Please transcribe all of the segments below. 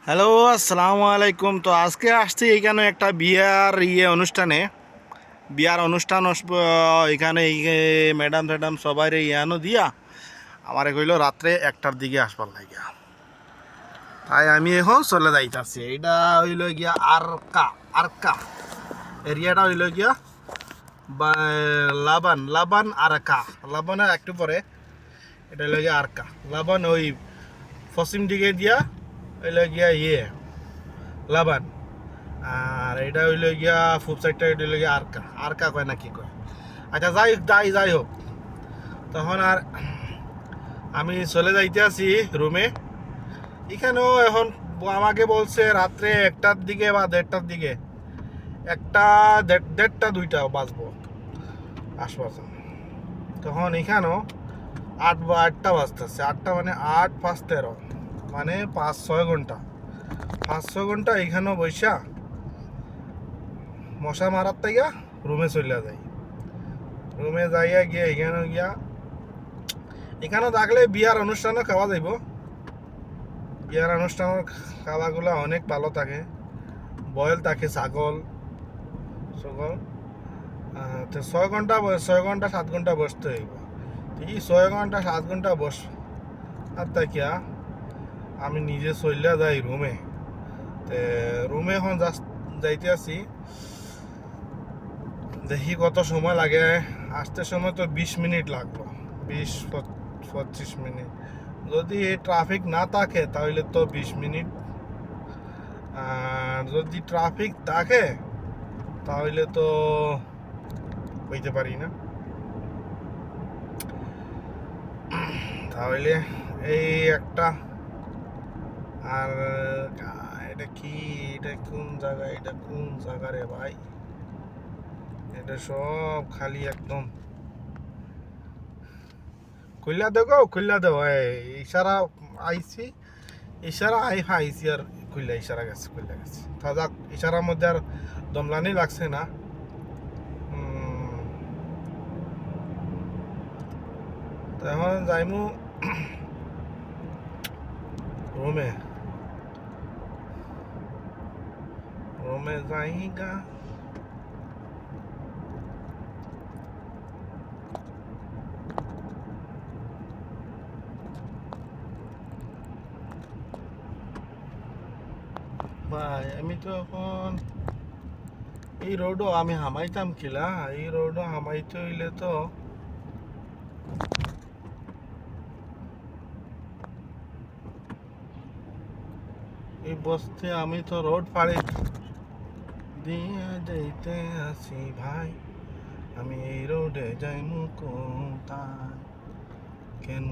Hello, আসসালামু আলাইকুম। তো আজকে আসছি এখানে একটা বিয়ার অনুষ্ঠান এখানে ম্যাডাম ট্যাডাম সবাই ইয়ানো দিয়া আমার কইলো রাত্রে 1টার দিকে আসবার লাগিয়া। তাই আমি এখন চলে যাইতাছি। এইটা হইল গিয়া আরকা আরকা এরিয়াটা হইল গিয়া লাবান লাবান আরকা। লাবানের একটু পরে এটা হইল গিয়া আরকা। লাবান ওই পশ্চিম দিকে দিয়া হইল গিয়া লাবান। আর এটা হইল গিয়া ফুড সাইডটা, এটা হইল গিয়া আরকা আরকা কয় না কি কয়। আচ্ছা, যাই হোক, তখন আর আমি চলে যাইতে আছি রুমে। এখানেও এখন আমাকে বলছে রাত্রে 1টার দিকে বা 1:30টার দিকে, 1টা 1:30টা 2টা বাজবো আশপাশ। তখন এখানেও 8টা বাজতেছে। 8টা মানে 8 5 13, মানে 5 6 ঘন্টা 5 6 ঘন্টা এখানেও বৈশা মশা মারার তাইয়া রুমে চলে যাই। রুমে যাইয়া গিয়ে এখানেও থাকলে বিয়ার অনুষ্ঠানও খাওয়া যাইব। বিয়ার অনুষ্ঠানের খাওয়াগুলো অনেক ভালো থাকে, বয়েল থাকে ছাগল সকল। তো 6 ঘন্টা 7 ঘন্টা বসতে হইব। এই 6 ঘন্টা 7 ঘন্টা বস আর তাকিয়া আমি নিজে চলিয়া যাই রুমে। তে রুমে এখন যাইতে আছি, দেখি কত সময় লাগে। আসতে সময় তো 20 মিনিট লাগলো, 20 25 মিনিট। যদি ট্রাফিক না থাকে তাহলে তো 20 মিনিট, আর যদি ট্রাফিক থাকে তাহলে তো হইতে পারি না। তাহলে এই একটা। আর এটা কি, এটা কোন জায়গা, এটা কোন জায়গা রে ভাই? এটা সব খালি একদম খুললা দেবো ইশারা আইছি, ইশারা আইছি আর ইশারা গেছে, খুললা গেছে। তাজা ইশারার মধ্যে আর দমলানি লাগছে না। তো এখন যাইমু রুমে যাইগা। ভাই আমি তো এখন এই রোডও আমি হামাইতাম কিলা, এই রোডও হামাইতে হইলে তো এই বস্তে আমি তো রোড পাড়ি দিয়ে যাইতে আছি ভাই। আমি এই রোডে যাইমু কোথায় কেন?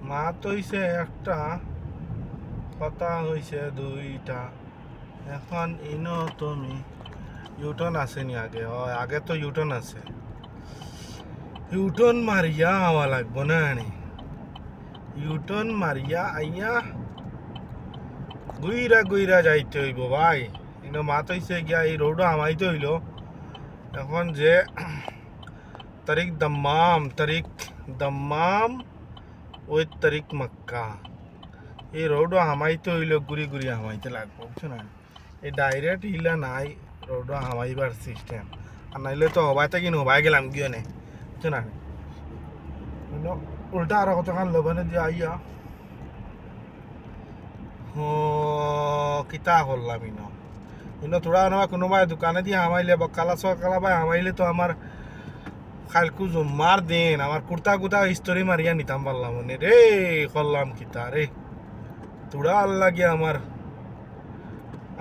মাত হইছে একটা, কথা হইছে 2টা। এখন ইনো তুমি ইউটার্ন আসেনি আগে? হয়, আগে তো ইউটার্ন আছে। ইউটার্ন মারিয়া হওয়া লাগবো না? ইউটার্ন মারিয়া আইয়া গুইরা যাইতে হইব ভাই। ইনো মাত হইছে গিয়া এই রোডও আমাইতে হইল। এখন যে তারিখ দাম্মাম ওই তারিখ মক্কা, এই রোডও হামাইতে হইল, ঘুরি হামাইতে লাগবো, বুঝছো না? এই ডাইরেক্ট ইলা নাই রোডও হামাইবার সিস্টেম। আর নাইলে তো হবাই থাকি হবাই গেলাম গিয়ে নে, বুঝছো না? উল্টা আরো কতক্ষণ লবণে দিয়ে আইয়া কিতা করলাম তোরা কোনোবাই দোকানে দিয়ে হামাইলে বা কালা বাই হামাইলে তো আমার খালকু জুম্মার দিন আমার কুর্তা ইস্তরি মারিয়া নিতাম পারলাম রে। করলাম কিতা রে, তোরা আল্লাহ গিয়া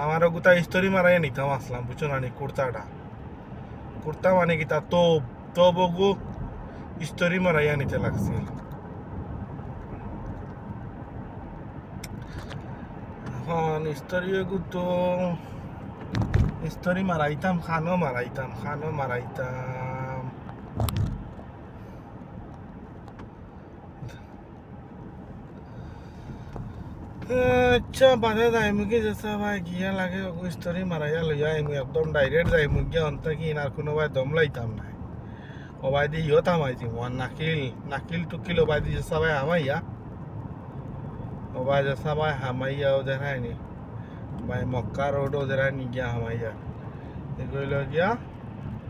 আমারও গুতা ইস্তরি মারাইয়া নিতাম আসলাম, বুঝছো না? কুর্তা মানে কিতা তো বগু ইস্তরি মারাইয়া নিতে লাগছে। এখন ইস্তরি মারাইতাম, খানো মারাইতাম। আচ্ছা, বাধা যাইমু কি যেসা ভাই গিয়া লাগে ইস্তরি মারাইয়া লইয়া আইমু, একদম ডাইরেক্ট যাইমু গিয়া অন্ত কি আর কোনো ভাই দম লাইতাম না। ওবাই দি ইয়ত হামাইছি ওয়ান নাকিল নাকিল টুকিল ওবাই দি সবাই হামাইয়া ওবাই সবাই হামাইয়া ও দেখায়নি ভাই মক্কা রোড ও দেখায়নি গিয়া হামাইয়া এগুলো গিয়া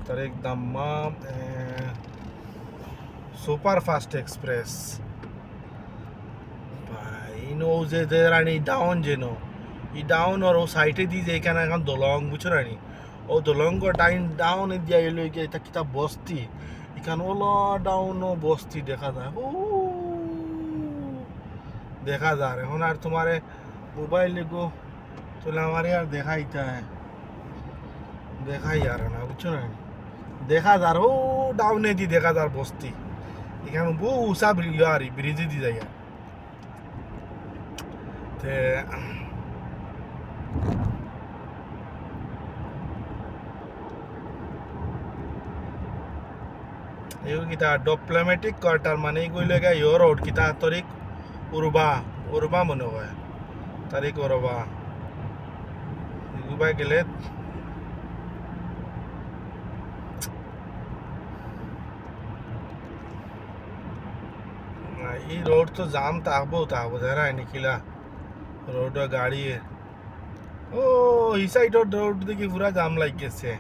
তার একদম সুপার ফাস্ট এক্সপ্রেস ভাই নো যে রানি ডাউন যেন ই ডাউন আর ও সাইডে দিয়ে যে এখানে এখন দলং বুঝছো রানি ও দলঙ্গ টাইম ডাউন দিয়া এলো গিয়ে এটা কিতা বস্তি এখানে ওলা ডাউন ও বস্তি দেখা যায় ও দেখা যায় এখন আর তোমার মোবাইলে গো তোলে আমার আর দেখাইতে দেখাই আর না বুঝছো না দেখা যার ও ডাউনে দি দেখা যার বস্তি এখানে বহু উষা আর ব্রিজে দি যাই আর তে এই কিতা ডিপ্লোম্যাটিক কোয়ার্টার মানে কইলে গা ইয়োর রোড কিতা তরিক উরবা উরবা মনে হয় তারিখ উরবা এগুবা গেলে এই रोड तो जाम ताकबो जरा निकला रोड गाड़ी ओ ई साइड रोड देखी पूरा जाम लग गेছে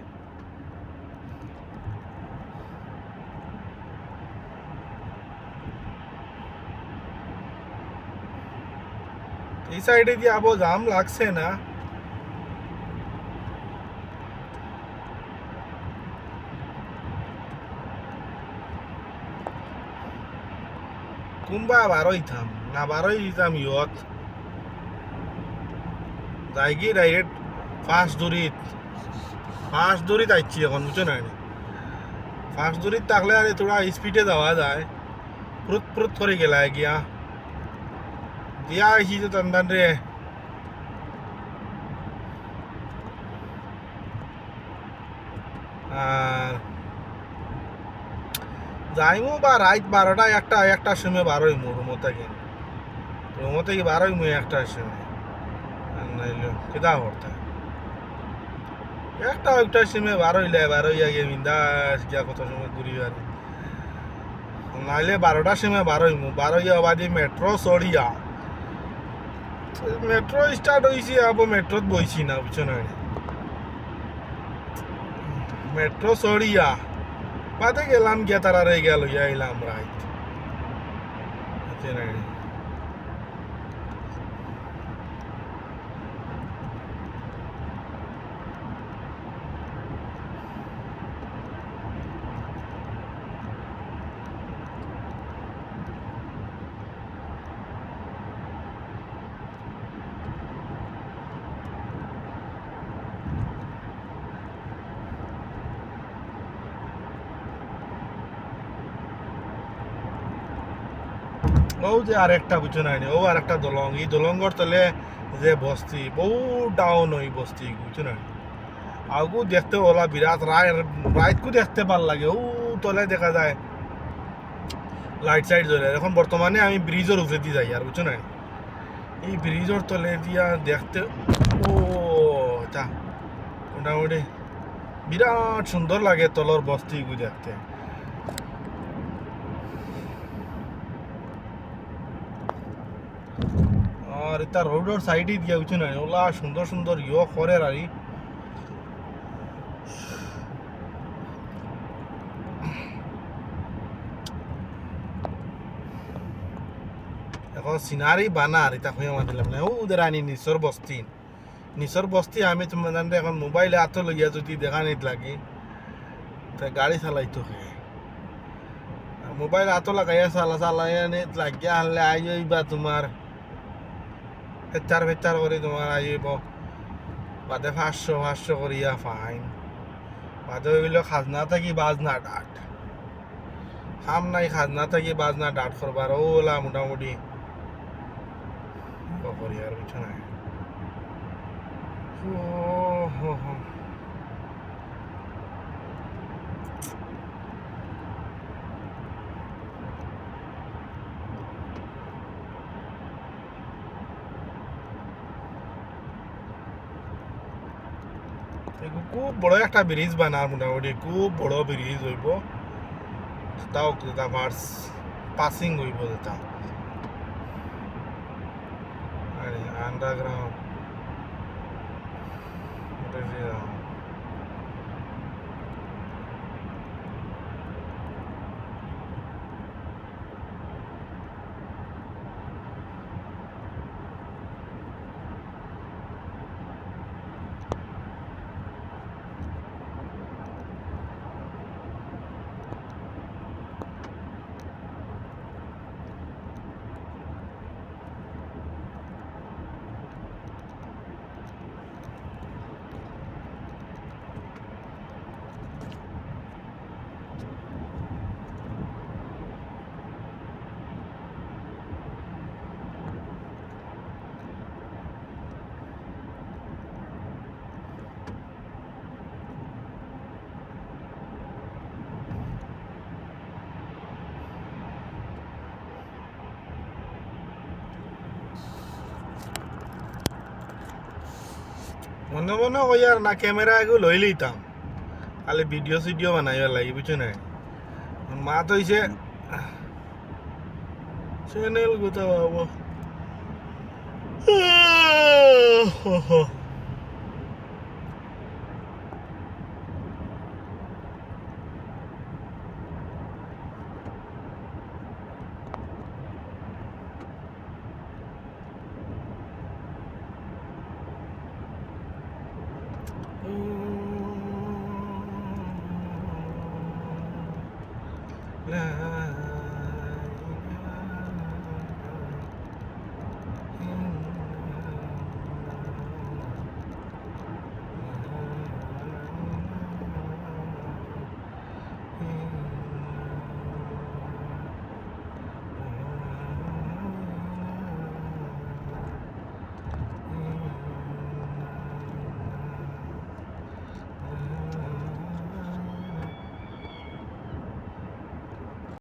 এই সাইডে দিয়ে আবো জাম লাগছে না কুম্বা বারোইতাম না বারোইতাম ইয়ত যাইগি ডাইরেক্ট ফার্স্ট দূরিত আইছি এখন বুঝছো না ফার্স্ট দূরিত থাকলে আর তোরা স্পিডে যাওয়া যায় ফুরুত ফুরুত করে গেলা গিয়া দিয়া আইছি তো টান রে আর যাইমু বা রাত 12টা একটার সময় বারোইমু রুমো থেকে বারোইমু একটার সময় নাইলে কেদা করতে একটার সময় বারোইয়া গিয়ে বিন্দাস গিয়া কত সময় ঘুরি আর নাইলে 12টার সময় বারোইয়া বাদি মেট্রো চড়িয়া মেট্রো স্টার্ট হয়েছি আবো মেট্রোত বইছি না বুঝছো না মেট্রো চড়িয়া বাদে গেলাম গিয়া তারা রে গেল এলাম রাইট ও যে আরেকটা বুঝছো না ও আরেকটা দলং এই দলঙ্গর তলে যে বস্তি বহু ডাউন ওই বস্তি বুঝছো না আগু দেখতে ওলা বিরাট রাইতকু দেখতে ভাল লাগে ও তলে দেখা যায় লাইট সাইড জ্বলে এখন বর্তমানে আমি ব্রিজের উপরে দিয়ে যাই আর বুঝছো না এই ব্রিজের তলে দিয়া দেখতে ও এটা মোটামুটি বিরাট সুন্দর লাগে তলর বস্তিগু দেখতে আর এটা রোডের সাইডে দিয়া বুঝছো না ওলা সুন্দর সুন্দর করে আর এখন সিনারি বানার এটা হয়ে আমার দিলাম না ও ওদের আনি নিচর বস্তি আমি তোমার এখন মোবাইলে হাতে লইয়া যদি দেখা নিত লাগে তা গাড়ি চালাইতো মোবাইল হাতে লাগাইয়া চালাই লাগিয়া আনলে আইবা তোমার ফেচার করে তোমার আইব বাদে 500 করিয়া ফাইন বাদে হইল খাজনা থাকি বাজনা ডাট খাম নাই খাজনা থাকি বাজনা ডাট করবার ওলা মোটামুটি করি আর কিছু নাই খুব বড় একটা ব্রিজ বানার মোটামুটি খুব বড় ব্রিজ হইব তাও যেটা ভার্স পাসিং হইব যেটা আরে আন্ডারগ্রাউন্ড মনে মনে ওই আর না ক্যামেরা এগুলো লই লইতাম খালি ভিডিও সিডিও বানাইবার লাগি বুঝছো না মা তো হইছে চ্যানেল কোথাও পাবো